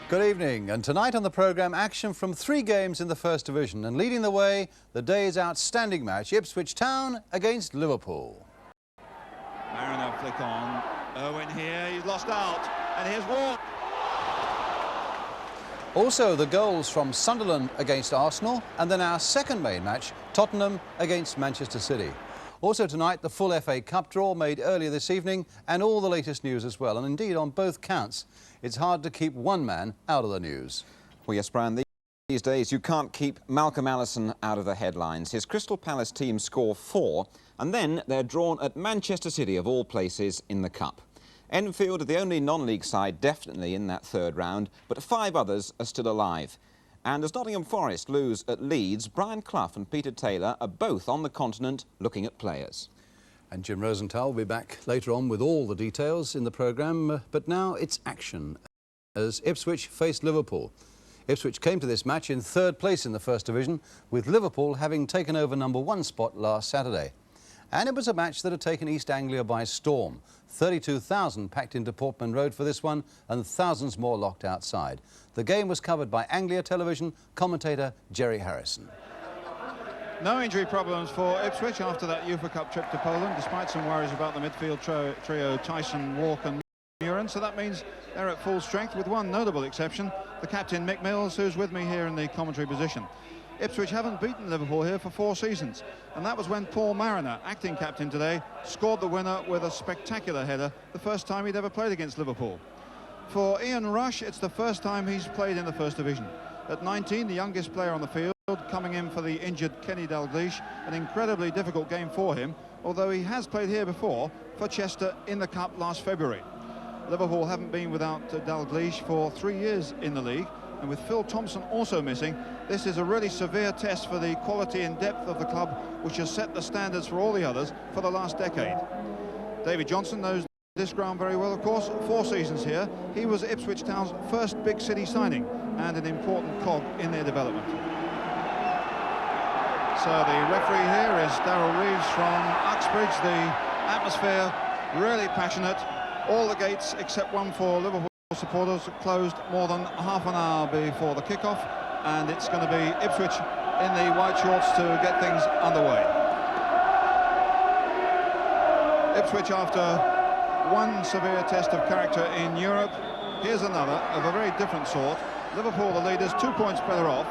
Good evening, and tonight on the programme, action from 3 games in the First Division, and leading the way, the day's outstanding match, Ipswich Town against Liverpool. Mariner flick on, Owen here, he's lost out, and here's Ward. Also the goals from Sunderland against Arsenal, and then our second main match, Tottenham against Manchester City. Also tonight, the full FA Cup draw made earlier this evening, and all the latest news as well. And indeed, on both counts, it's hard to keep one man out of the news. Well, yes, Brian, these days you can't keep Malcolm Allison out of the headlines. His Crystal Palace team score 4, and then they're drawn at Manchester City, of all places, in the Cup. Enfield are the only non-league side definitely in that third round, but 5 others are still alive. And as Nottingham Forest lose at Leeds, Brian Clough and Peter Taylor are both on the continent looking at players. And Jim Rosenthal will be back later on with all the details in the programme, but now it's action as Ipswich face Liverpool. Ipswich came to this match in 3rd place in the First Division, with Liverpool having taken over #1 spot last Saturday. And it was a match that had taken East Anglia by storm. 32,000 packed into Portman Road for this one, and thousands more locked outside. The game was covered by Anglia Television commentator Jerry Harrison. No injury problems for Ipswich after that UEFA Cup trip to Poland, despite some worries about the midfield trio Tyson, Walker and Murin. So that means they're at full strength, with one notable exception, the captain Mick Mills, who's with me here in the commentary position. Ipswich haven't beaten Liverpool here for 4 seasons, and that was when Paul Mariner, acting captain today, scored the winner with a spectacular header, the first time he'd ever played against Liverpool. For Ian Rush, it's the first time he's played in the First Division. At 19, the youngest player on the field, coming in for the injured Kenny Dalglish, an incredibly difficult game for him, although he has played here before for Chester in the Cup last February. Liverpool haven't been without Dalglish for 3 years in the league, and with Phil Thompson also missing, this is a really severe test for the quality and depth of the club, which has set the standards for all the others for the last decade. David Johnson knows this ground very well, of course. 4 seasons here. He was Ipswich Town's first big city signing and an important cog in their development. So the referee here is Darryl Reeves from Uxbridge. The atmosphere really passionate. All the gates except one for Liverpool supporters closed more than half an hour before the kickoff, and it's going to be Ipswich in the white shorts to get things underway. Ipswich, after one severe test of character in Europe, here's another of a very different sort. Liverpool, the leaders, 2 points better off,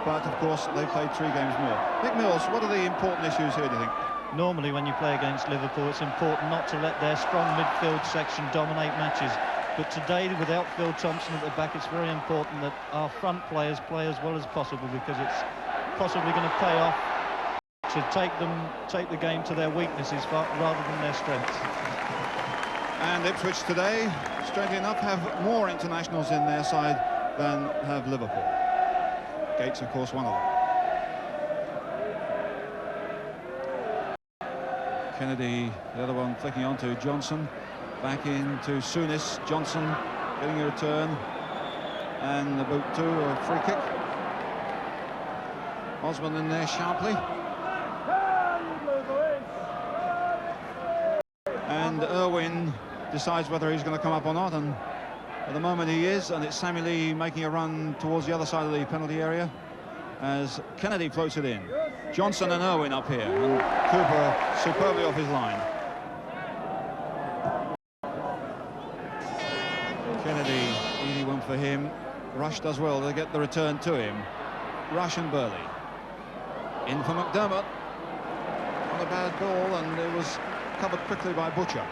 but of course they played 3 games more. Mick Mills, what are the important issues here, do you think? Normally when you play against Liverpool, it's important not to let their strong midfield section dominate matches. But today, without Phil Thompson at the back, it's very important that our front players play as well as possible, because it's possibly going to pay off to take the game to their weaknesses rather than their strengths. And Ipswich today, strangely enough, have more internationals in their side than have Liverpool. Gates, of course, one of them. Kennedy, the other one, flicking on to Johnson. Back into Souness. Johnson getting a return. And the boot to a free kick. Osman in there sharply. And Irwin decides whether he's going to come up or not, and at the moment he is, and it's Sammy Lee making a run towards the other side of the penalty area as Kennedy floats it in. Johnson and Irwin up here, and Cooper superbly off his line. Kennedy, easy one for him. Rush does well to get the return to him. Rush and Burley. In for McDermott. Not a bad ball, and it was covered quickly by Butcher.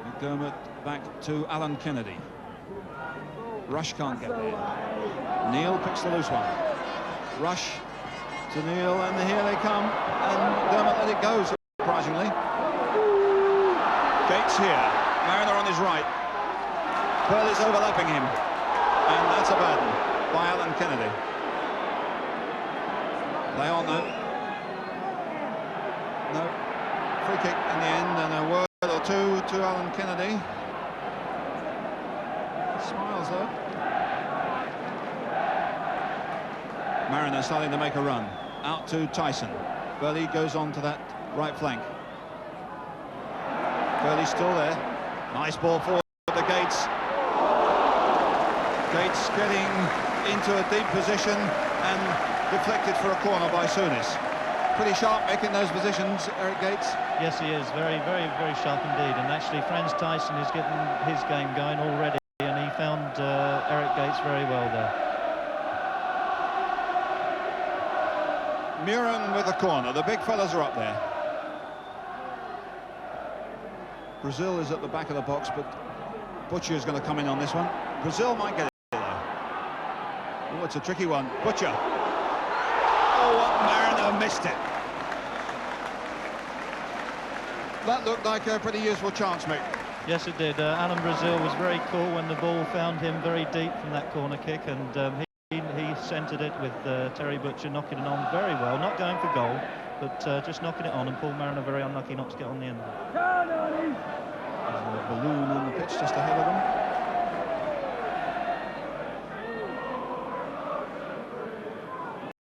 McDermott back to Alan Kennedy. Rush can't get there. Neil picks the loose one. Rush to Neil, and here they come, and McDermott let it go, surprisingly. Gates here. Mariner on his right. Burley's overlapping him, and that's a bad one by Alan Kennedy. Play on though. No. Free kick in the end, and a word or two to Alan Kennedy. Smiles though. Mariner starting to make a run. Out to Tyson. Burley goes on to that right flank. Burley's still there. Nice ball forward to Gates. Gates getting into a deep position and deflected for a corner by Souness. Pretty sharp making those positions, Eric Gates. Yes, he is. Very, very, very sharp indeed. And actually, Franz Tyson is getting his game going already, and he found Eric Gates very well there. Muren with the corner. The big fellas are up there. Brazil is at the back of the box, but Butcher is going to come in on this one. Brazil might get it though. Oh, it's a tricky one. Butcher. Oh, Mariner missed it. That looked like a pretty useful chance, Mick. Yes, it did. Alan Brazil was very cool when the ball found him very deep from that corner kick, and he centred it with Terry Butcher knocking it on very well, not going for goal, but just knocking it on, and Paul Mariner very unlucky not to get on the end. There's a balloon on the pitch just ahead of them.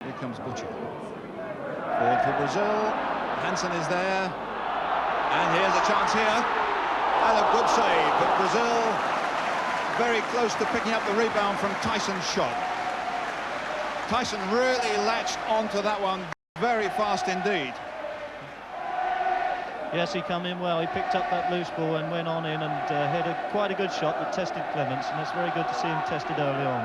Here comes Butcher. Forward for Brazil. Hansen is there. And here's a chance here. And a good save, but Brazil very close to picking up the rebound from Tyson's shot. Tyson really latched onto that one very fast indeed. Yes, he come in well. He picked up that loose ball and went on in and hit quite a good shot that tested Clements, and it's very good to see him tested early on.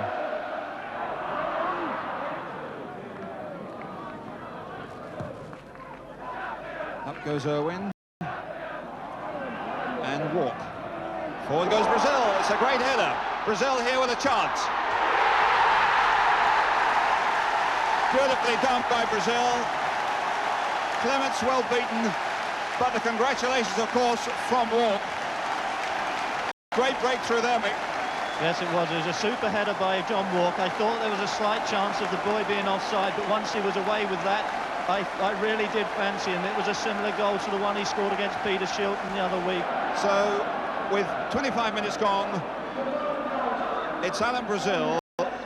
Up goes Irwin. And walk. Forward goes Brazil. It's a great header. Brazil here with a chance. Beautifully done by Brazil. Clements well beaten, but the congratulations, of course, from Walk. Great breakthrough there, Mick. Yes, it was. It was a super header by John Walk. I thought there was a slight chance of the boy being offside, but once he was away with that, I really did fancy him. It was a similar goal to the one he scored against Peter Shilton the other week. So, with 25 minutes gone, it's Alan Brazil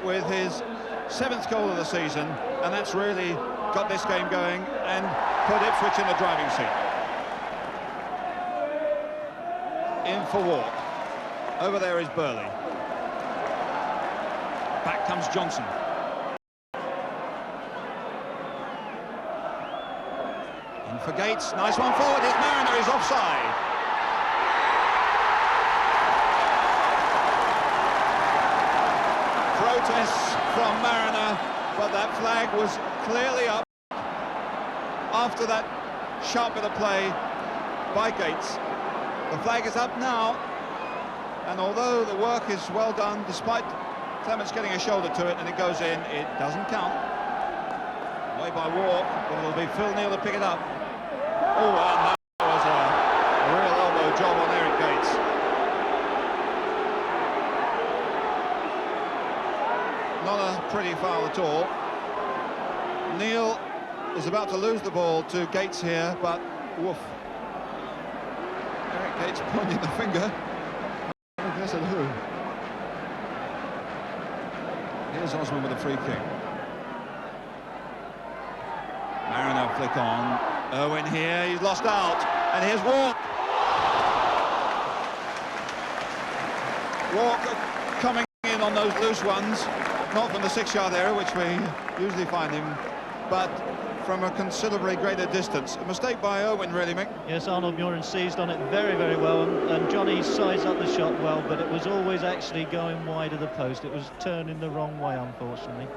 with his 7th goal of the season, and that's really got this game going and put Ipswich in the driving seat. In for Walk. Over there is Burley. Back comes Johnson. In for Gates. Nice one forward. His Mariner is offside. Protests from Mariner, but that flag was clearly up after that sharp bit of play by Gates. The flag is up now, and although the work is well done, despite Clements getting a shoulder to it and it goes in, it doesn't count. Away by Walk, but it'll be Phil Neal to pick it up. Oh, and that was a real elbow job on Eric Gates. Not a pretty foul at all. Neal is about to lose the ball to Gates here, but woof. Eric Gates pointing the finger. I guess at who? Here's Osman with a free kick. Mariner flick on. Irwin here, he's lost out. And here's Walk. Walk coming in on those loose ones. Not from the 6-yard area, which we usually find him, but from a considerably greater distance. A mistake by Owen, really, Mick. Yes, Arnold Muren seized on it very, very well, and Johnny sized up the shot well, but it was always actually going wide of the post. It was turning the wrong way, unfortunately.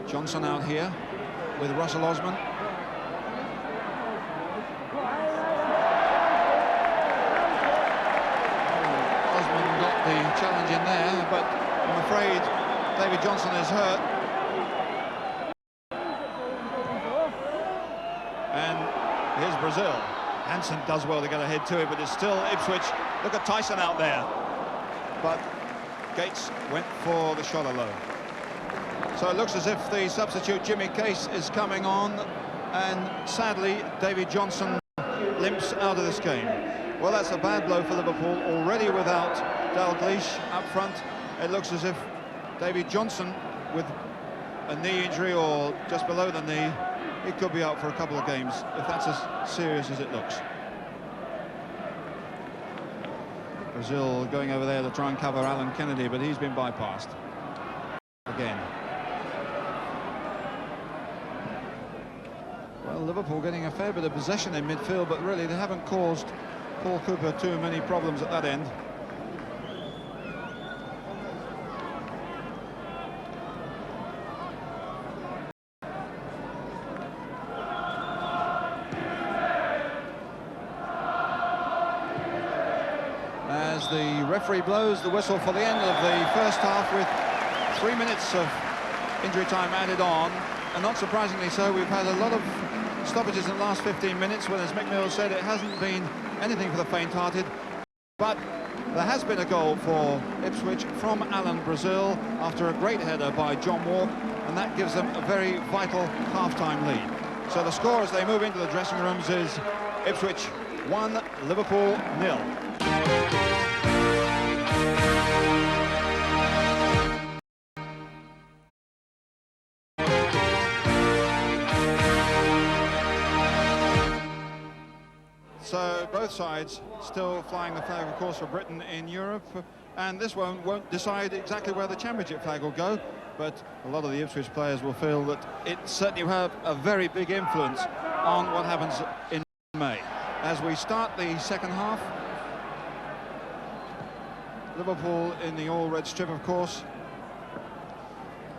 Johnson out here with Russell Osman. Osman got the challenge in there, but I'm afraid David Johnson is hurt. And here's Brazil. Hansen does well to get ahead to it, but it's still Ipswich. Look at Tyson out there. But Gates went for the shot alone. So it looks as if the substitute Jimmy Case is coming on, and sadly David Johnson limps out of this game. Well, that's a bad blow for Liverpool, already without Dalglish up front. It looks as if David Johnson, with a knee injury or just below the knee, he could be out for a couple of games, if that's as serious as it looks. Brazil going over there to try and cover Alan Kennedy, but he's been bypassed again. Well, Liverpool getting a fair bit of possession in midfield, but really they haven't caused Paul Cooper too many problems at that end. As the referee blows the whistle for the end of the first half, with 3 minutes of injury time added on, and not surprisingly so, we've had a lot of stoppages in the last 15 minutes, when, as Mick Mills said, it hasn't been anything for the faint-hearted. But there has been a goal for Ipswich from Alan Brazil after a great header by John Walk, and that gives them a very vital half-time lead. So the score as they move into the dressing rooms is Ipswich 1, Liverpool 0. So both sides still flying the flag, of course, for Britain in Europe, and this one won't decide exactly where the championship flag will go, but a lot of the Ipswich players will feel that it certainly will have a very big influence on what happens in May. As we start the second half, Liverpool in the all-red strip, of course.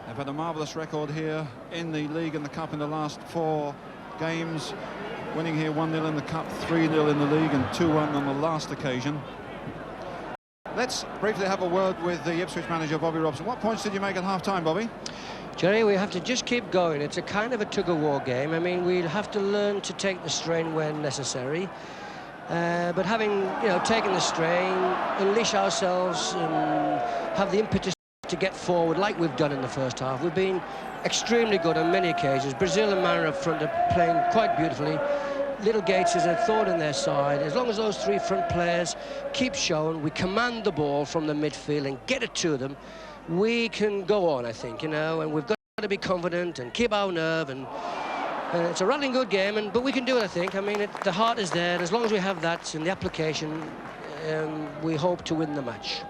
They've had a marvellous record here in the league and the cup in the last 4 games. Winning here 1-0 in the cup, 3-0 in the league, and 2-1 on the last occasion. Let's briefly have a word with the Ipswich manager, Bobby Robson. What points did you make at half-time, Bobby? Jerry, we have to just keep going. It's a kind of a tug-of-war game. I mean, we'll have to learn to take the strain when necessary. But having, taken the strain, unleash ourselves and have the impetus to get forward like we've done in the first half. We've been extremely good on many occasions. Brazil and Mara up front are playing quite beautifully. Little Gates is a thorn in their side. As long as those 3 front players keep showing, we command the ball from the midfield and get it to them, we can go on, I think, and we've got to be confident and keep our nerve, and it's a rattling good game, but we can do it, I think. I mean, the heart is there, and as long as we have that in the application, we hope to win the match.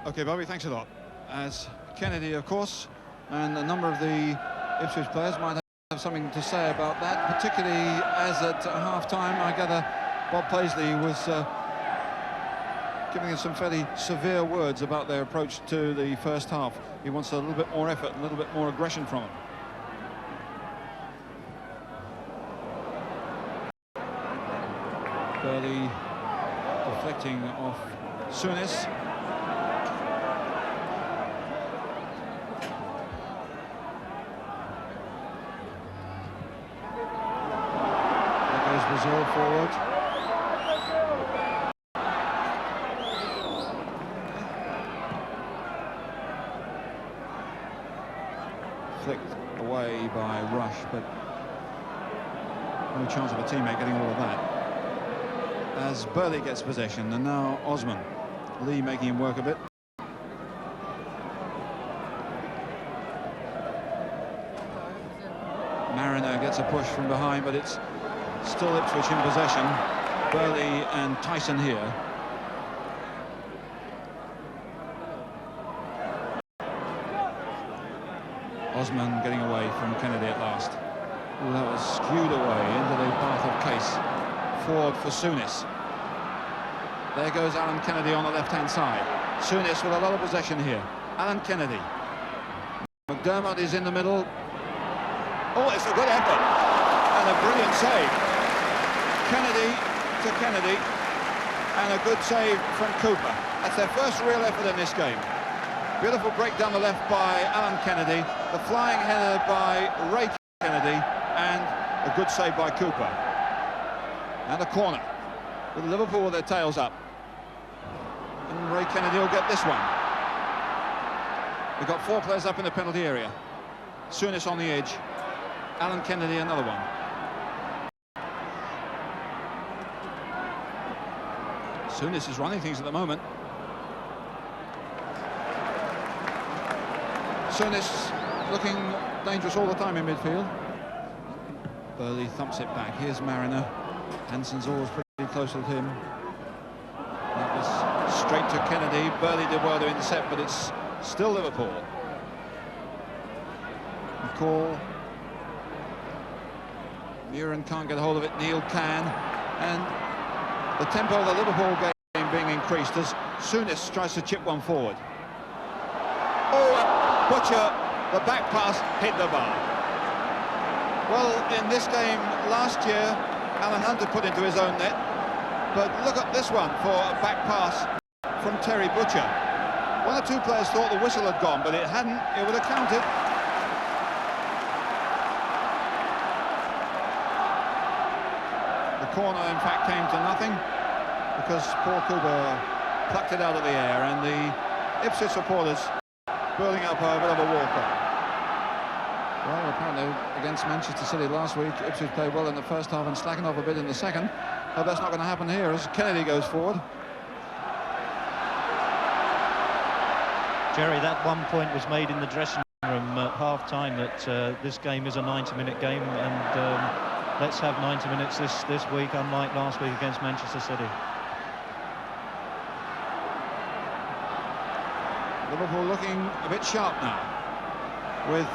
OK, Bobby, thanks a lot. As Kennedy, of course, and a number of the Ipswich players might have something to say about that, particularly as at half-time, I gather Bob Paisley was giving us some fairly severe words about their approach to the first half. He wants a little bit more effort, a little bit more aggression from them. Burley deflecting off Souness. Brazil forward. Flicked away by Rush, but no chance of a teammate getting all of that. As Burley gets possession, and now Osman. Lee making him work a bit. Mariner gets a push from behind, but it's still Ipswich in possession. Burley and Tyson here. Osman getting away from Kennedy at last. Ooh, that was skewed away into the path of Case. Forward for Souness. There goes Alan Kennedy on the left-hand side. Souness with a lot of possession here. Alan Kennedy. McDermott is in the middle. Oh, it's a good effort and a brilliant save. Kennedy to Kennedy, and a good save from Cooper. That's their first real effort in this game. Beautiful break down the left by Alan Kennedy, the flying header by Ray Kennedy, and a good save by Cooper. And a corner with Liverpool with their tails up. And Ray Kennedy will get this one. We've got 4 players up in the penalty area. Souness on the edge. Alan Kennedy, another one. Souness is running things at the moment. Souness looking dangerous all the time in midfield. Burley thumps it back. Here's Mariner. Hansen's always pretty close with him. That was straight to Kennedy. Burley did well to intercept, but it's still Liverpool. McCall. Muren can't get a hold of it. Neil can. And the tempo of the Liverpool game being increased as Souness tries to chip one forward. Oh, Butcher, the back pass hit the bar. Well, in this game last year, Alan Hunter put into his own net, but look at this one for a back pass from Terry Butcher. 1 or 2 players thought the whistle had gone, but it hadn't. It would have counted. The corner, in fact, came to nothing because Paul Cooper plucked it out of the air, and the Ipswich supporters building up a bit of a walk-on. Well, apparently against Manchester City last week, Ipswich played well in the first half and slackened off a bit in the second. But that's not going to happen here as Kennedy goes forward. Jerry, that one point was made in the dressing room at half-time that this game is a 90-minute game, and let's have 90 minutes this week, unlike last week against Manchester City. Liverpool looking a bit sharp now, with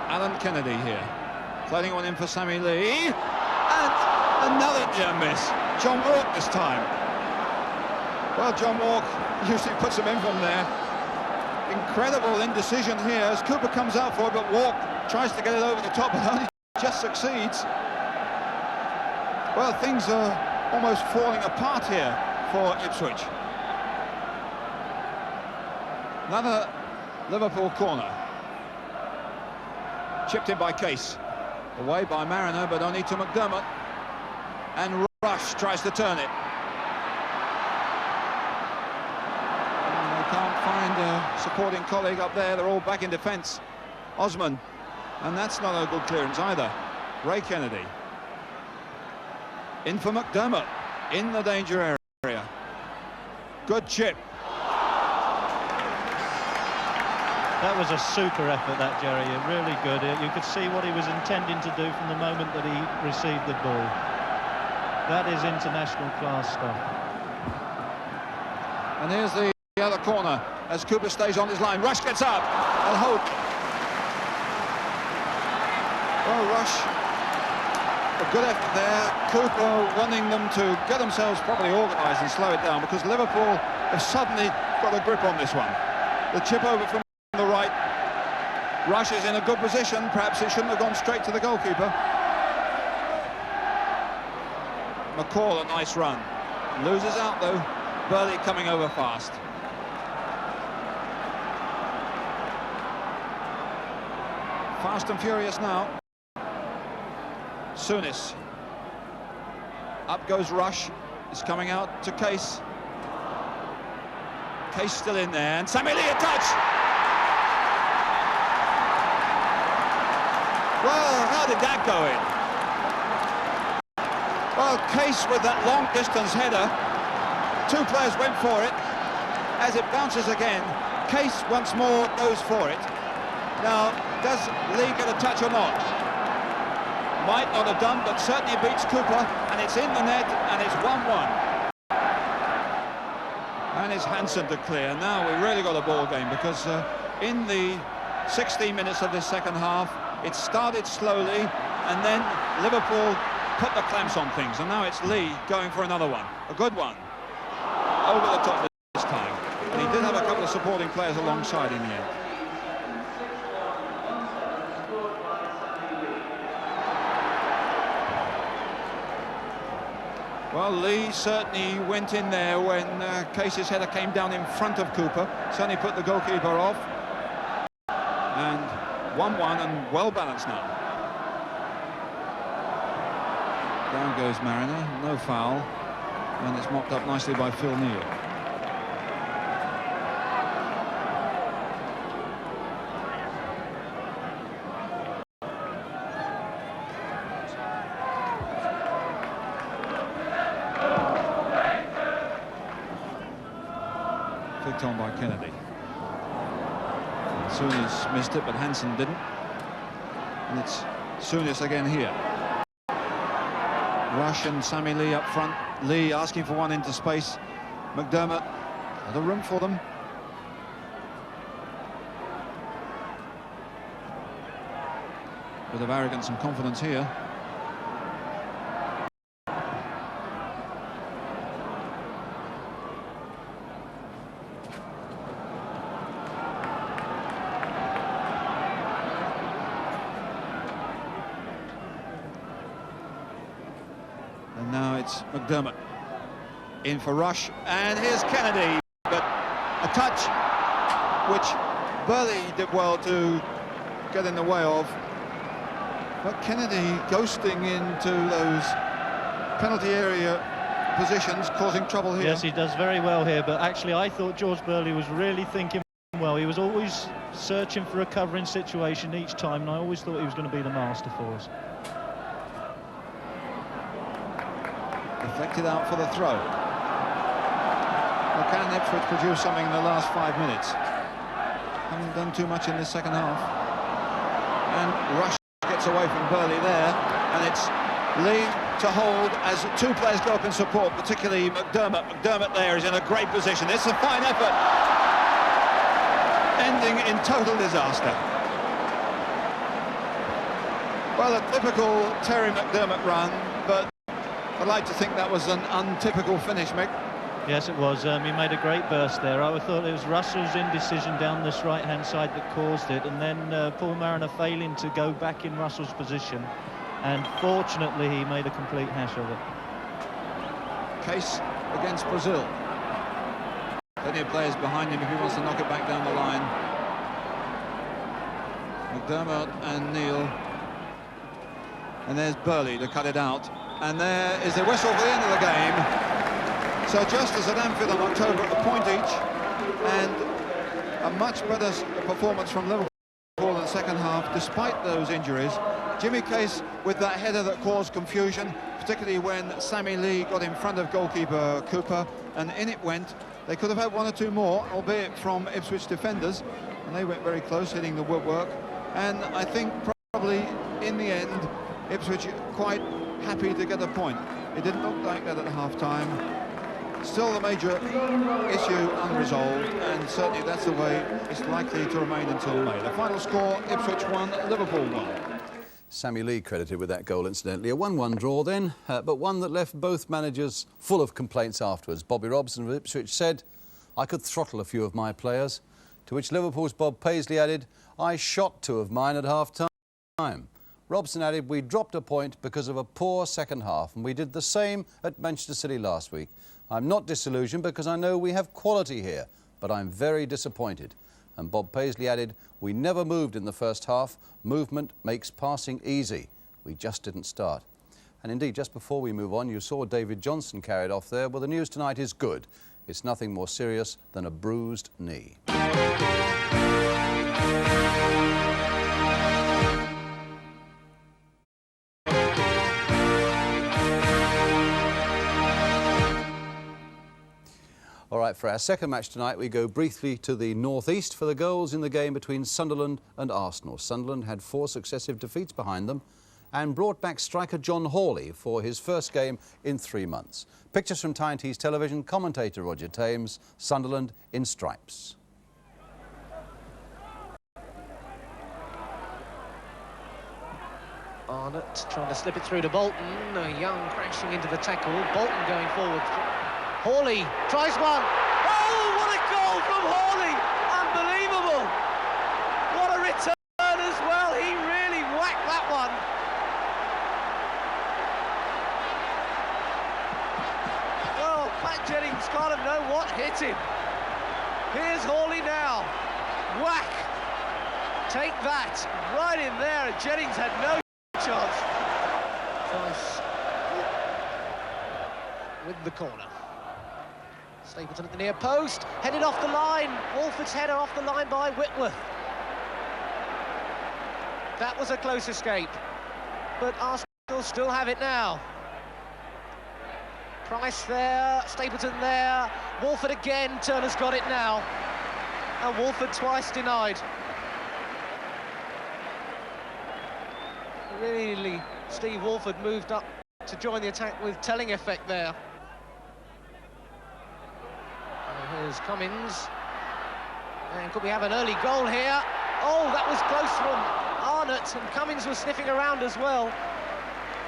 Alan Kennedy here. Floating one in for Sammy Lee, and another near miss. John Walk this time. Well, John Walk usually puts them in from there. Incredible indecision here as Cooper comes out for it, but Walk tries to get it over the top and only just succeeds. Well, things are almost falling apart here for Ipswich. Another Liverpool corner. Chipped in by Case. Away by Mariner, but only to McDermott. And Rush tries to turn it. And they can't find a supporting colleague up there. They're all back in defence. Osman. And that's not a good clearance either. Ray Kennedy. In for McDermott. In the danger area. Good chip. That was a super effort, that, Jerry. Really good. You could see what he was intending to do from the moment that he received the ball. That is international class stuff. And here's the other corner as Cooper stays on his line. Rush gets up and Hope. Well, Rush, a good effort there. Cooper wanting them to get themselves properly organised and slow it down, because Liverpool have suddenly got a grip on this one. The chip over from the right. Rush is in a good position. Perhaps it shouldn't have gone straight to the goalkeeper. McCall, a nice run. Loses out though. Burley coming over fast. Fast and furious now. Souness. Up goes Rush. He's coming out to Case. Case still in there, and Sammy Lee a touch. Well, how did that go in? Well, Case with that long distance header. 2 players went for it. As it bounces again, Case once more goes for it. Now, does Lee get a touch or not? Might not have done, but certainly beats Cooper, and it's in the net, and it's 1-1. And it's Hansen to clear. Now we really got a ball game, because in the 16 minutes of this second half. It started slowly, and then Liverpool put the clamps on things, and now it's Lee going for another one, a good one, over the top this time. And he did have a couple of supporting players alongside in the end. Well, Lee certainly went in there when Case's header came down in front of Cooper, certainly put the goalkeeper off, and 1-1 and well balanced now. Down goes Mariner, no foul, and it's mopped up nicely by Phil Neal. Flicked on by Kennedy. Souness missed it, but Hansen didn't. And it's Souness again here. Rush and Sammy Lee up front. Lee asking for one into space. McDermott, other room for them. Bit of arrogance and confidence here. And now it's McDermott in for Rush, and here's Kennedy, but a touch which Burley did well to get in the way of, but Kennedy ghosting into those penalty area positions, causing trouble here. Yes, he does very well here, but actually I thought George Burley was really thinking well. He was always searching for a covering situation each time, and I always thought he was going to be the master for us. Deflected out for the throw. Well, can Ipswich produce something in the last 5 minutes? Haven't done too much in this second half. And Rush gets away from Burley there, and it's Lee to hold as two players go up in support, particularly McDermott. McDermott there is in a great position. It's a fine effort, ending in total disaster. Well, a typical Terry McDermott run, but I'd like to think that was an untypical finish, Mick. Yes, it was. He made a great burst there. I thought it was Russell's indecision down this right-hand side that caused it, and then Paul Mariner failing to go back in Russell's position. And fortunately, he made a complete hash of it. Case against Brazil. Plenty of players behind him if he wants to knock it back down the line. McDermott and Neal. And there's Burley to cut it out. And there is the whistle for the end of the game. So just as at Anfield in October, a point each, and a much better performance from Liverpool in the second half, despite those injuries. Jimmy Case with that header that caused confusion, particularly when Sammy Lee got in front of goalkeeper Cooper, and in it went. They could have had one or two more, albeit from Ipswich defenders, and they went very close, hitting the woodwork. And I think probably in the end, Ipswich quite happy to get a point. It didn't look like that at half-time. Still the major issue unresolved, and certainly that's the way it's likely to remain until May. The final score, Ipswich 1, Liverpool 1. Sammy Lee credited with that goal, incidentally. A 1-1 draw then, but one that left both managers full of complaints afterwards. Bobby Robson of Ipswich said, "I could throttle a few of my players," to which Liverpool's Bob Paisley added, "I shot two of mine at half-time." Robson added, "We dropped a point because of a poor second half, and we did the same at Manchester City last week. I'm not disillusioned because I know we have quality here, but I'm very disappointed." And Bob Paisley added, "We never moved in the first half. Movement makes passing easy. We just didn't start." And indeed, just before we move on, you saw David Johnson carried off there. Well, the news tonight is good. It's nothing more serious than a bruised knee. All right, for our second match tonight, we go briefly to the northeast for the goals in the game between Sunderland and Arsenal. Sunderland had 4 successive defeats behind them and brought back striker John Hawley for his first game in 3 months. Pictures from Tyne-Tees Television, commentator Roger Thames, Sunderland in stripes. Arnott trying to slip it through to Bolton. Young crashing into the tackle. Bolton going forward. Hawley tries one. Oh, what a goal from Hawley! Unbelievable! What a return as well. He really whacked that one. Well, Pat Jennings can't have known what hit him. Here's Hawley now. Whack! Take that, right in there, and Jennings had no chance. Price with the corner. Stapleton at the near post, headed off the line. Walford's header off the line by Whitworth. That was a close escape, but Arsenal still have it now. Price there, Stapleton there, Walford again, Turner's got it now. And Walford twice denied. Really, Steve Walford moved up to join the attack with telling effect there. And here's Cummins. And could we have an early goal here? Oh, that was close from Arnott, and Cummins was sniffing around as well.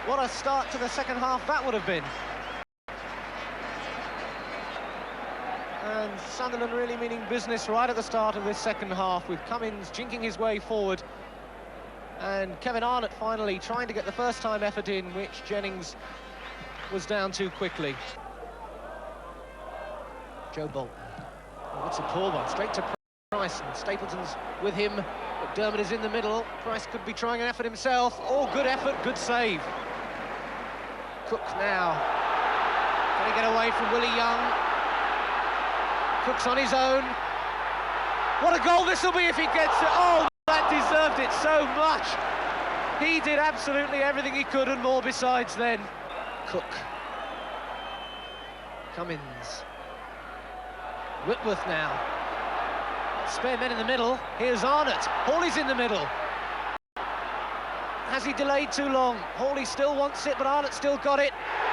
What a start to the second half that would have been. And Sunderland really meaning business right at the start of this second half, with Cummins jinking his way forward. And Kevin Arnott finally trying to get the first-time effort in, which Jennings was down too quickly. Joe Bolton. Oh, that's a poor one, straight to Price, and Stapleton's with him, but Dermot is in the middle. Price could be trying an effort himself. Oh, good effort, good save. Cook now. Can he get away from Willie Young? Cook's on his own. What a goal this will be if he gets it. Oh, that deserved it so much. He did absolutely everything he could and more besides then. Cook. Cummins. Whitworth now. Spare men in the middle. Here's Arnott. Hawley's in the middle. Has he delayed too long? Hawley still wants it, but Arnott still got it.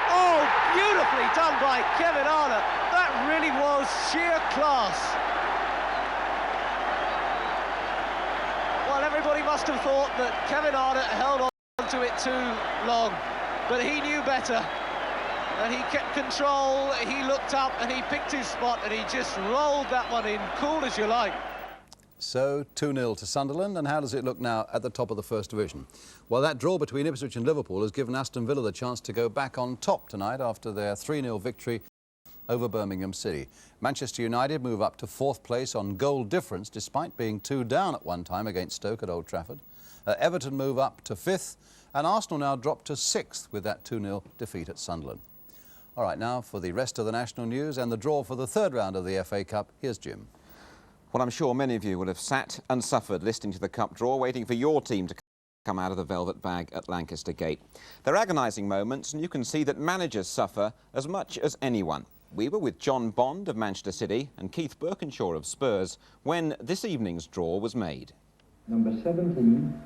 Oh, beautifully done by Kevin Arnott. That really was sheer class. Well, everybody must have thought that Kevin Arnott held on to it too long, but he knew better. And he kept control, he looked up and he picked his spot and he just rolled that one in, cool as you like. So 2-0 to Sunderland, and how does it look now at the top of the First Division? Well, that draw between Ipswich and Liverpool has given Aston Villa the chance to go back on top tonight after their 3-0 victory over Birmingham City. Manchester United move up to 4th place on goal difference despite being 2 down at one time against Stoke at Old Trafford. Everton move up to 5th, and Arsenal now drop to 6th with that 2-0 defeat at Sunderland. All right, now for the rest of the national news and the draw for the 3rd round of the FA Cup, here's Jim. Well, I'm sure many of you will have sat and suffered listening to the cup draw, waiting for your team to come out of the velvet bag at Lancaster Gate. They're agonising moments, and you can see that managers suffer as much as anyone. We were with John Bond of Manchester City and Keith Birkinshaw of Spurs when this evening's draw was made. Number 17.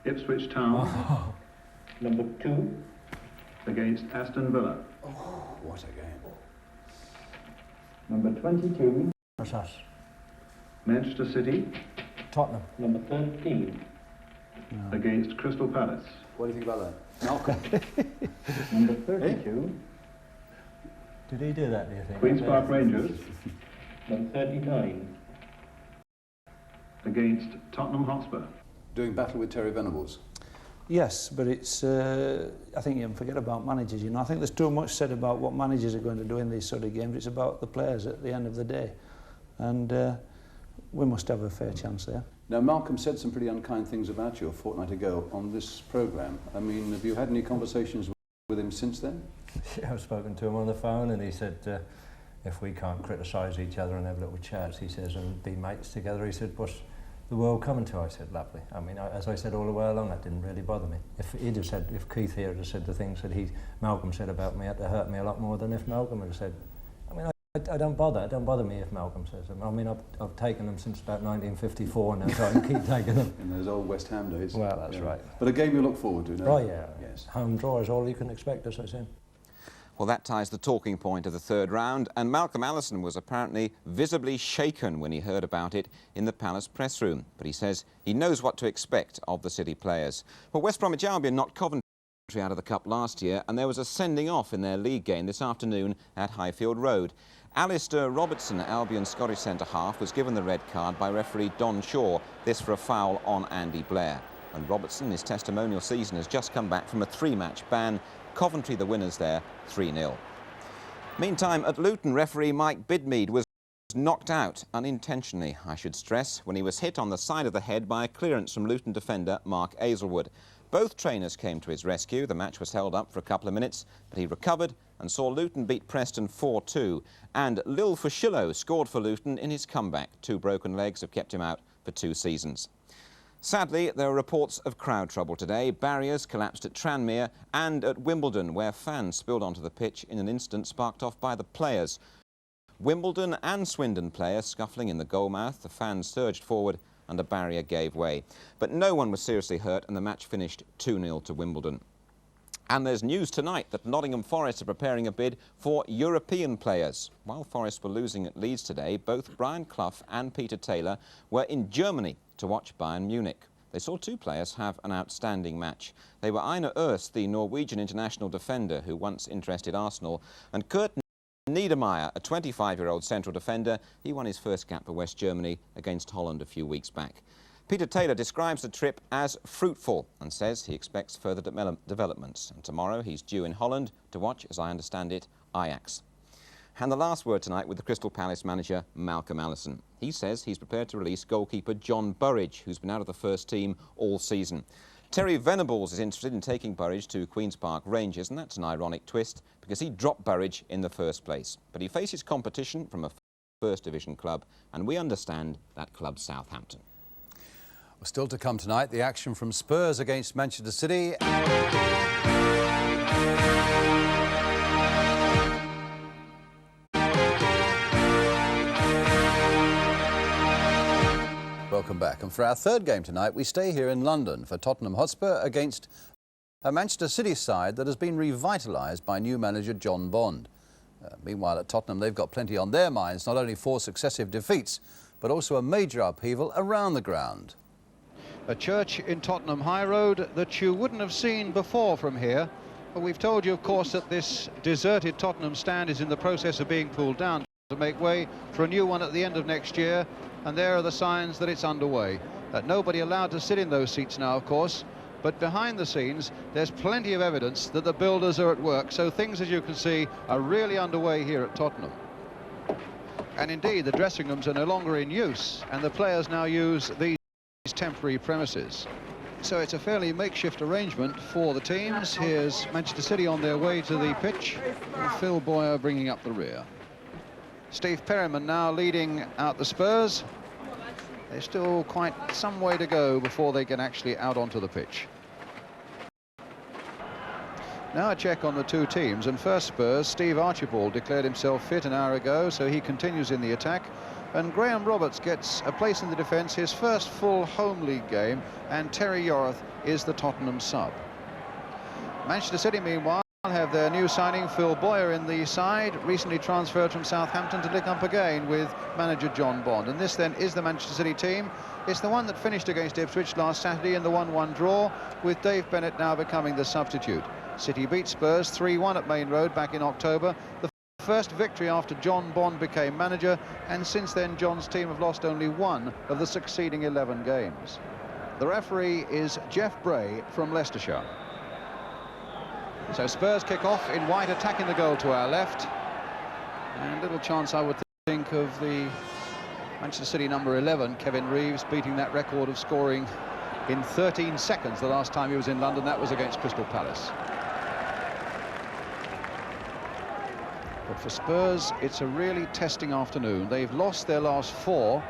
Ipswich Town. Oh. Number 2. Against Aston Villa. Oh, what a game. Number 22. That's us. Manchester City. Tottenham. Number 13. No. Against Crystal Palace. What do you think about that? Malcolm. Number 32. Did he do that, do you think? Queen's Park Rangers. Number 39. Against Tottenham Hotspur. Doing battle with Terry Venables. Yes, but it's, I think you can forget about managers, you know. I think there's too much said about what managers are going to do in these sort of games. It's about the players at the end of the day. And we must have a fair chance there. Now, Malcolm said some pretty unkind things about you a fortnight ago on this programme. I mean, have you had any conversations with him since then? Yeah, I've spoken to him on the phone, and he said if we can't criticise each other and have little chats, he says, and be mates together, he said, what's the world coming to? I said, lovely. I mean, as I said all the way along, that didn't really bother me. If he'd have said, if Keith here had have said the things that Malcolm said about me, it had hurt me a lot more than if Malcolm had said. I mean, I don't bother. It don't bother me if Malcolm says them. I mean, I've taken them since about 1954 now, so I can keep taking them. In those old West Ham days. Well, that's right. But a game you look forward to, no? Oh, yeah. Yes. Home draw is all you can expect, as I said. Well, that ties the talking point of the third round, and Malcolm Allison was apparently visibly shaken when he heard about it in the Palace press room. But he says he knows what to expect of the City players. Well, West Bromwich Albion knocked Coventry out of the Cup last year, and there was a sending off in their league game this afternoon at Highfield Road. Alistair Robertson, Albion's Scottish centre-half, was given the red card by referee Don Shaw, this for a foul on Andy Blair. And Robertson, his testimonial season, has just come back from a 3-match ban. Coventry the winners there, 3-0. Meantime, at Luton, referee Mike Bidmead was knocked out, unintentionally, I should stress, when he was hit on the side of the head by a clearance from Luton defender Mark Azelwood. Both trainers came to his rescue. The match was held up for a couple of minutes, but he recovered and saw Luton beat Preston 4-2. And Lil Fushillo scored for Luton in his comeback. 2 broken legs have kept him out for 2 seasons. Sadly, there are reports of crowd trouble today. Barriers collapsed at Tranmere and at Wimbledon, where fans spilled onto the pitch in an incident sparked off by the players. Wimbledon and Swindon players scuffling in the goalmouth. The fans surged forward and a barrier gave way. But no one was seriously hurt, and the match finished 2-0 to Wimbledon. And there's news tonight that Nottingham Forest are preparing a bid for European players. While Forest were losing at Leeds today, both Brian Clough and Peter Taylor were in Germany to watch Bayern Munich. They saw 2 players have an outstanding match. They were Einar Øst, the Norwegian international defender who once interested Arsenal, and Kurt Niedermeyer, a 25-year-old central defender. He won his first cap for West Germany against Holland a few weeks back. Peter Taylor describes the trip as fruitful and says he expects further developments. And tomorrow he's due in Holland to watch, as I understand it, Ajax. And the last word tonight with the Crystal Palace manager, Malcolm Allison. He says he's prepared to release goalkeeper John Burridge, who's been out of the first team all season. Terry Venables is interested in taking Burridge to Queen's Park Rangers, and that's an ironic twist because he dropped Burridge in the first place. But he faces competition from a First Division club, and we understand that club's Southampton. Well, still to come tonight, the action from Spurs against Manchester City. Welcome back. And for our third game tonight, we stay here in London for Tottenham Hotspur against a Manchester City side that has been revitalised by new manager John Bond. Meanwhile, at Tottenham, they've got plenty on their minds, not only 4 successive defeats, but also a major upheaval around the ground. A church in Tottenham High Road that you wouldn't have seen before from here. But we've told you, of course, that this deserted Tottenham stand is in the process of being pulled down to make way for a new one at the end of next year. And there are the signs that it's underway. Nobody allowed to sit in those seats now, of course. But behind the scenes, there's plenty of evidence that the builders are at work. So things, as you can see, are really underway here at Tottenham. And indeed, the dressing rooms are no longer in use, and the players now use these temporary premises. So it's a fairly makeshift arrangement for the teams. Here's Manchester City on their way to the pitch, and Phil Boyer bringing up the rear. Steve Perryman now leading out the Spurs. There's still quite some way to go before they get actually out onto the pitch. Now a check on the 2 teams, and first Spurs, Steve Archibald declared himself fit an hour ago, so he continues in the attack. And Graham Roberts gets a place in the defence, his first full home league game, and Terry Yorath is the Tottenham sub. Manchester City, meanwhile, have their new signing, Phil Boyer, in the side, recently transferred from Southampton to link up again with manager John Bond. And this then is the Manchester City team. It's the one that finished against Ipswich last Saturday in the 1-1 draw, with Dave Bennett now becoming the substitute. City beat Spurs 3-1 at Main Road back in October. The first victory after John Bond became manager, and since then John's team have lost only 1 of the succeeding 11 games. The referee is Jeff Bray from Leicestershire. So Spurs kick off in white, attacking the goal to our left. And little chance, I would think, of the Manchester City number 11, Kevin Reeves, beating that record of scoring in 13 seconds the last time he was in London. That was against Crystal Palace. But for Spurs, it's a really testing afternoon. They've lost their last 4.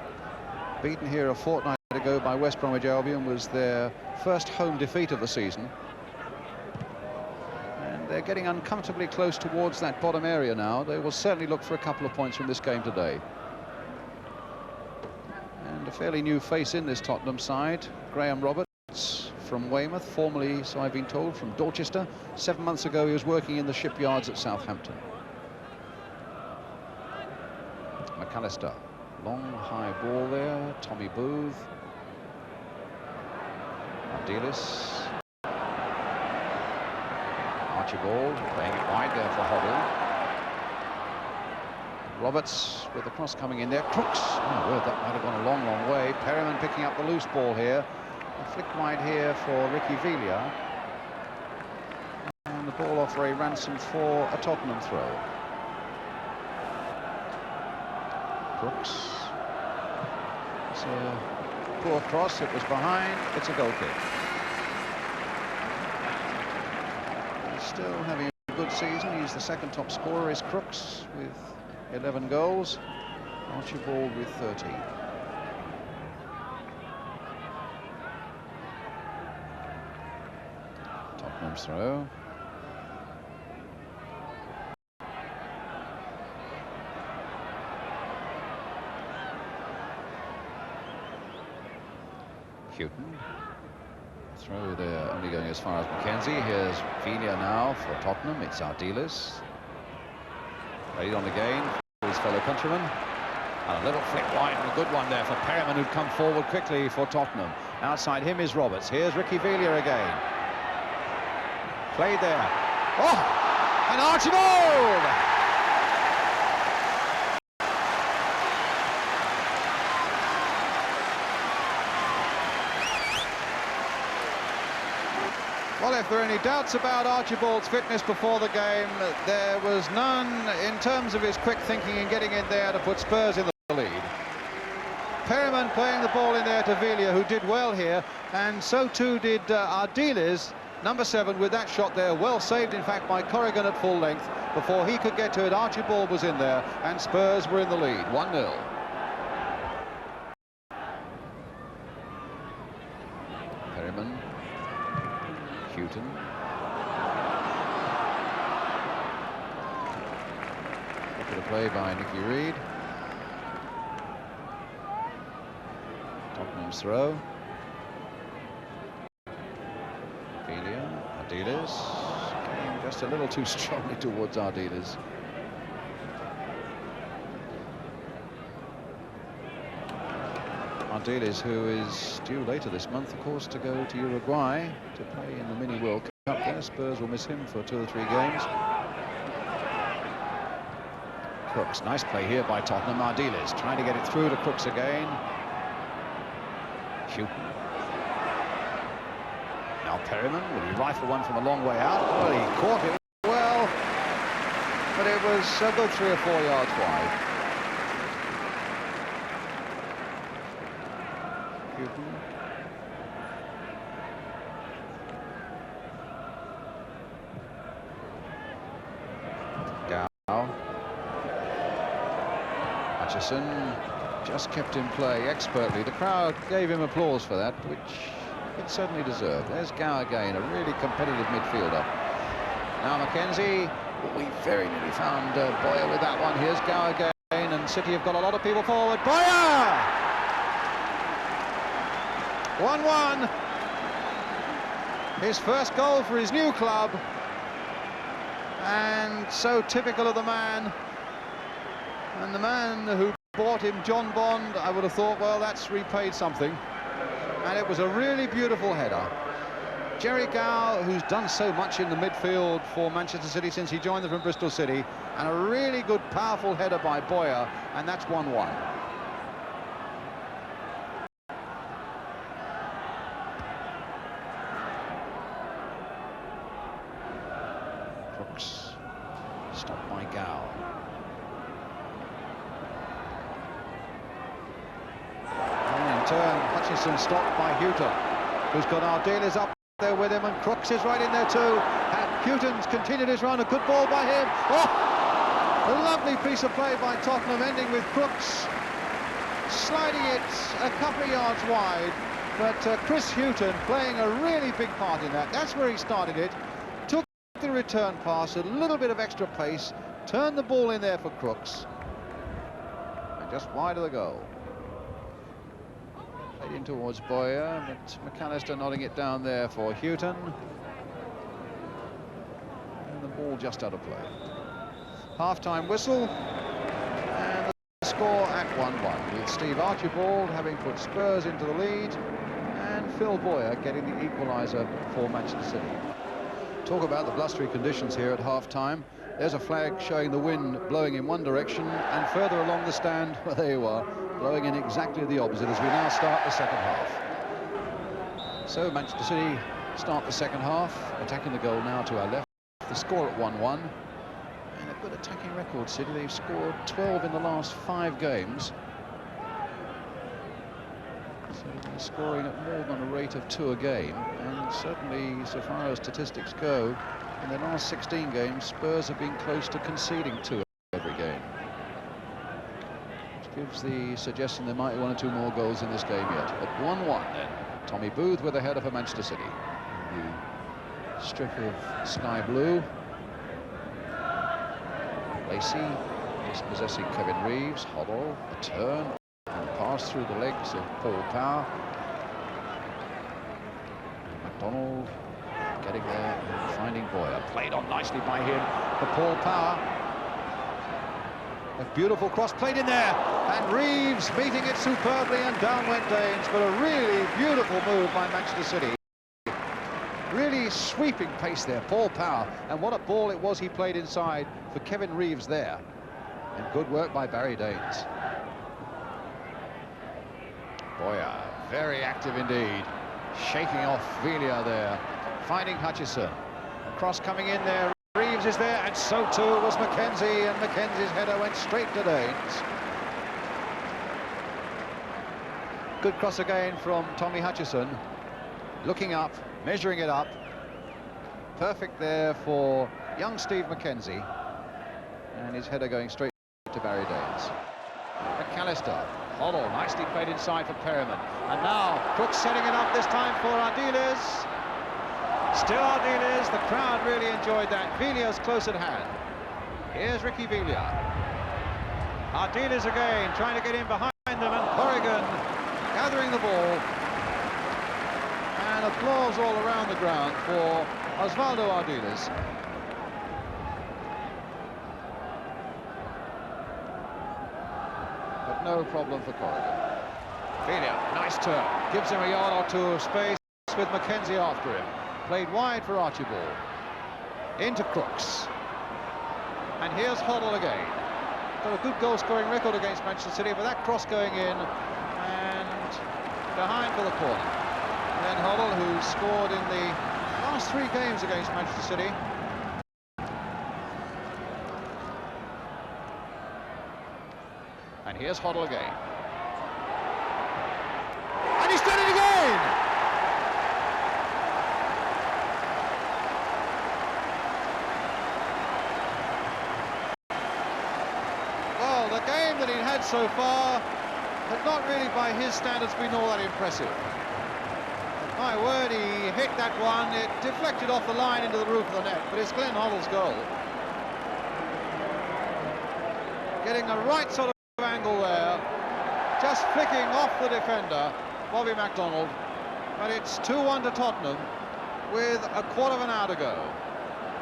Beaten here a fortnight ago by West Bromwich Albion was their first home defeat of the season. They're getting uncomfortably close towards that bottom area now. They will certainly look for a couple of points from this game today. And a fairly new face in this Tottenham side, Graham Roberts. from Weymouth, formerly, so I've been told, from Dorchester. 7 months ago he was working in the shipyards at Southampton. McAllister, long high ball there, Tommy Booth. Ardiles. Archibald playing it wide there for Hobble. Roberts with the cross coming in there. Crooks. Oh, word, that might have gone a long, long way. Perryman picking up the loose ball here. A flick wide here for Ricky Villa. And the ball off Ray Ransom for a Tottenham throw. Crooks. It's a poor cross. It was behind. It's a goal kick. He's still having a good season. He's the second top scorer, is Crooks, with 11 goals. Archibald with 13. Tottenham's throw. Houghton. Throw there, only going as far as Mackenzie. Here's Villa now for Tottenham. It's Ardiles. Played on again for his fellow countryman. And a little flick wide and a good one there for Perryman, who'd come forward quickly for Tottenham. Outside him is Roberts. Here's Ricky Villa again. Played there. Oh! And Archibald! Well, if there are any doubts about Archibald's fitness before the game, there was none in terms of his quick thinking and getting in there to put Spurs in the lead. Perryman playing the ball in there to Villa, who did well here, and so too did Ardiles, number 7, with that shot there. Well saved, in fact, by Corrigan at full length. Before he could get to it, Archibald was in there, and Spurs were in the lead, 1-0. Perryman. Houghton. Look at a play by Nicky Reed. Tottenham's throw. Villa, Ardiles. Came just a little too strongly towards Ardiles. Ardiles, who is due later this month, of course, to go to Uruguay to play in the Mini World Cup there. Spurs will miss him for 2 or 3 games. Crooks, nice play here by Tottenham. Ardiles trying to get it through to Crooks again. Houghton. Now Perryman, will he rifle one from a long way out? Well, he caught it well, but it was a good 3 or 4 yards wide. Gow. Hutchison just kept in play expertly. The crowd gave him applause for that, which it certainly deserved. There's Gow again, a really competitive midfielder. Now Mackenzie, we very nearly found Boyer with that one. Here's Gow again, and City have got a lot of people forward. Boyer! 1-1. His first goal for his new club, and so typical of the man. And the man who bought him, John Bond, I would have thought, well, that's repaid something. And it was a really beautiful header. Jerry Gow, who's done so much in the midfield for Manchester City since he joined them from Bristol City, and a really good, powerful header by Boyer, and that's 1-1. Stopped by Gow. And in turn, Hutchison stopped by Houghton, who's got Ardiles up there with him, and Crooks is right in there too. And Houghton's continued his run, a good ball by him. Oh! A lovely piece of play by Tottenham, ending with Crooks sliding it a couple of yards wide. But Chris Houghton playing a really big part in that. That's where he started it. The return pass, a little bit of extra pace, turned the ball in there for Crooks, and just wide of the goal. Played in towards Boyer, but McAllister nodding it down there for Houghton. And the ball just out of play. Half-time whistle, and the score at 1-1, with Steve Archibald having put Spurs into the lead, and Phil Boyer getting the equaliser for Manchester City. Talk about the blustery conditions here at half-time. There's a flag showing the wind blowing in one direction, and further along the stand, well, there you are, blowing in exactly the opposite as we now start the second half. So Manchester City start the second half, attacking the goal now to our left. The score at 1-1, and a good attacking record, City. They've scored 12 in the last 5 games. So they're scoring at more than a rate of 2 a game, and certainly so far as statistics go, in the last 16 games, Spurs have been close to conceding 2 every game. Which gives the suggestion there might be 1 or 2 more goals in this game yet. At 1-1 then, Tommy Booth with the header for Manchester City. The strip of sky blue. Lacey dispossessing Kevin Reeves. Hoddle, a turn, and pass through the legs of Paul Power. McDonald getting there and finding Boyer. Played on nicely by him for Paul Power. A beautiful cross played in there, and Reeves meeting it superbly, and down went Danes. But a really beautiful move by Manchester City. Really sweeping pace there, Paul Power, and what a ball it was he played inside for Kevin Reeves there. And good work by Barry Danes. Boyer, very active indeed, shaking off Villa there, finding Hutchison. Cross coming in there, Reeves is there, and so too was Mackenzie, and Mackenzie's header went straight to Danes. Good cross again from Tommy Hutchison, looking up, measuring it up. Perfect there for young Steve Mackenzie, and his header going straight to Barry Danes. McAllister, Hoddle, nicely played inside for Perryman, and now Crooks setting it up this time for Ardiles. Still Ardiles, the crowd really enjoyed that. Villa's close at hand. Here's Ricky Villa. Ardiles again, trying to get in behind them, and Corrigan gathering the ball. And applause all around the ground for Osvaldo Ardiles. But no problem for Corrigan. Villa, nice turn, gives him a yard or 2 of space with Mackenzie after him. Played wide for Archibald. Into Crooks. And here's Hoddle again. Got a good goal-scoring record against Manchester City, but that cross going in and behind for the corner. Then Hoddle, who scored in the last 3 games against Manchester City. And here's Hoddle again. And he's done it again! Well, the game that he'd had so far had not really, by his standards, been all that impressive. My word, he hit that one. It deflected off the line into the roof of the net, but it's Glenn Hoddle's goal. Getting the right sort of angle there, just flicking off the defender, Bobby MacDonald. But it's 2-1 to Tottenham with a quarter of an hour to go.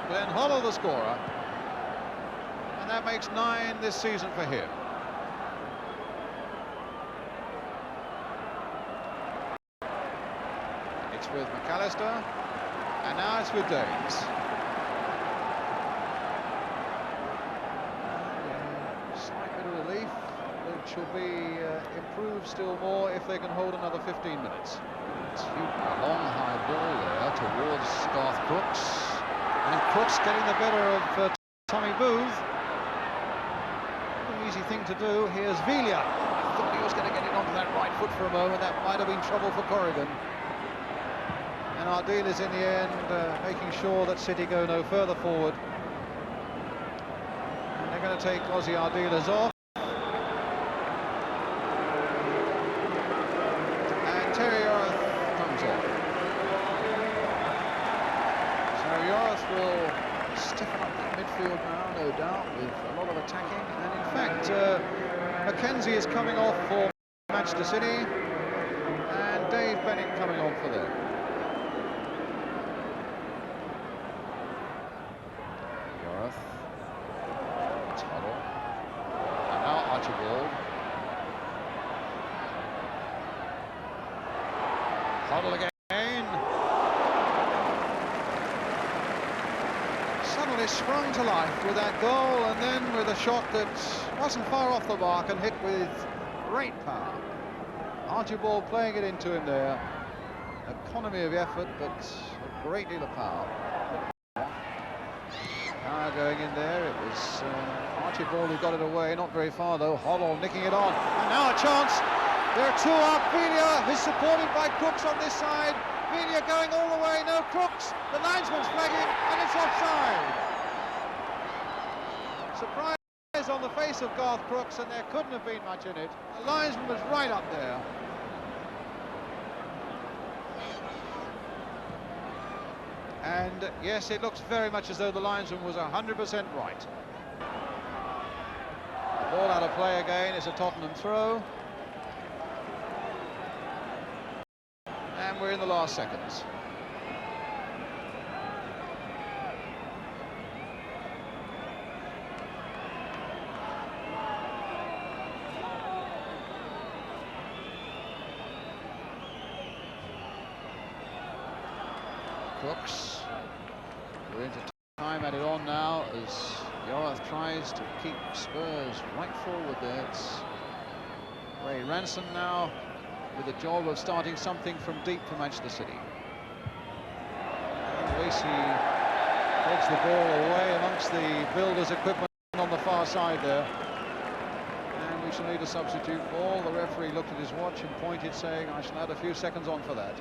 Glenn Hoddle the scorer, and that makes 9 this season for him. It's with McAllister, and now it's with Danes. Slight bit of relief, which will be improved still more if they can hold another 15 minutes. It's a long high ball there towards Garth Crooks, and Crooks getting the better of Tommy Booth. An easy thing to do. Here's Villa. I thought he was going to get it onto that right foot for a moment. That might have been trouble for Corrigan. And Ardiles in the end making sure that City go no further forward. And they're going to take Ozzy Ardiles off. And Terry Yorath comes off. So Yorath will stiffen up that midfield now, no doubt, with a lot of attacking. And in fact, Mackenzie is coming off for Manchester City. And Dave Bennett coming on for them. Gareth. It's Huddle. And now Archibald. Huddle again. Suddenly sprung to life with that goal, and then with a shot that wasn't far off the mark and hit with great power. Archibald playing it into him there. Economy of effort, but a great deal of power. Power going in there. It was Archibald who got it away, not very far though. Hoddle nicking it on, and now a chance. There are two up. Vigna is supported by Crooks on this side. Vigna going all the way. No, Crooks. The linesman's flagging, and it's offside. Surprise on the face of Garth Crooks, and there couldn't have been much in it. The linesman was right up there. And yes, it looks very much as though the linesman was 100% right. The ball out of play again. It's a Tottenham throw. And we're in the last seconds. Crooks. We're into time, added on now as Gareth tries to keep Spurs right forward there. It's Ray Ranson now with the job of starting something from deep for Manchester City. Lacey takes the ball away amongst the builders' equipment on the far side there. And we shall need a substitute ball. The referee looked at his watch and pointed, saying, I shall add a few seconds on for that.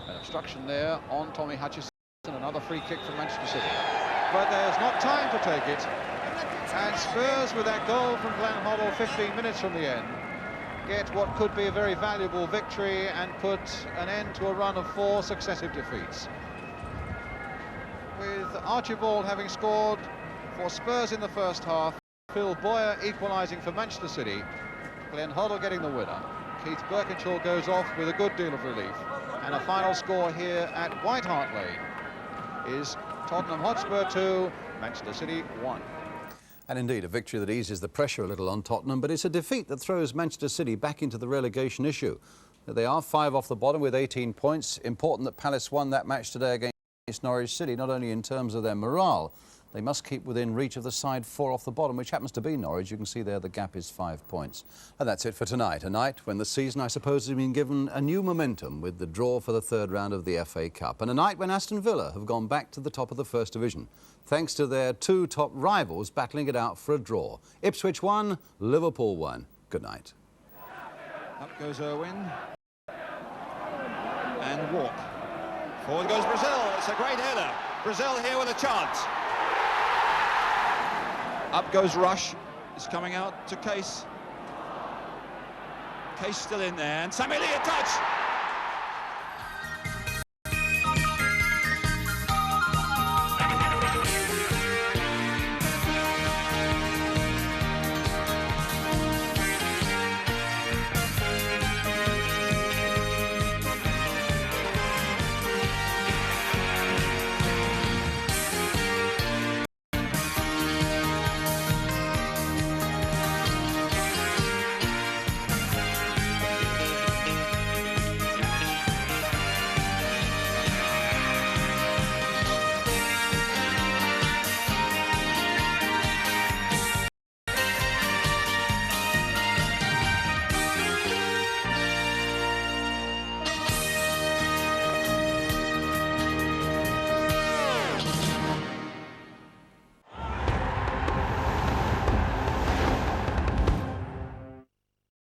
An obstruction there on Tommy Hutchison. Another free kick from Manchester City. But there's not time to take it. And Spurs, with that goal from Glenn Hoddle 15 minutes from the end, get what could be a very valuable victory and put an end to a run of 4 successive defeats. With Archibald having scored for Spurs in the first half, Phil Boyer equalising for Manchester City, Glenn Hoddle getting the winner. Keith Birkinshaw goes off with a good deal of relief. And a final score here at White Hart Lane is Tottenham Hotspur 2, Manchester City 1. And indeed, a victory that eases the pressure a little on Tottenham, but it's a defeat that throws Manchester City back into the relegation issue. They are 5 off the bottom with 18 points. Important that Palace won that match today against Norwich City, not only in terms of their morale. They must keep within reach of the side 4 off the bottom, which happens to be Norwich. You can see there the gap is 5 points. And that's it for tonight. A night when the season, I suppose, has been given a new momentum with the draw for the 3rd round of the FA Cup. And a night when Aston Villa have gone back to the top of the 1st Division, thanks to their 2 top rivals battling it out for a draw. Ipswich 1, Liverpool 1. Good night. Up goes Irwin. And Walk. Forward goes Brazil. It's a great header. Brazil here with a chance. Up goes Rush. It's coming out to Case. Case still in there. And Samuel Lee a touch.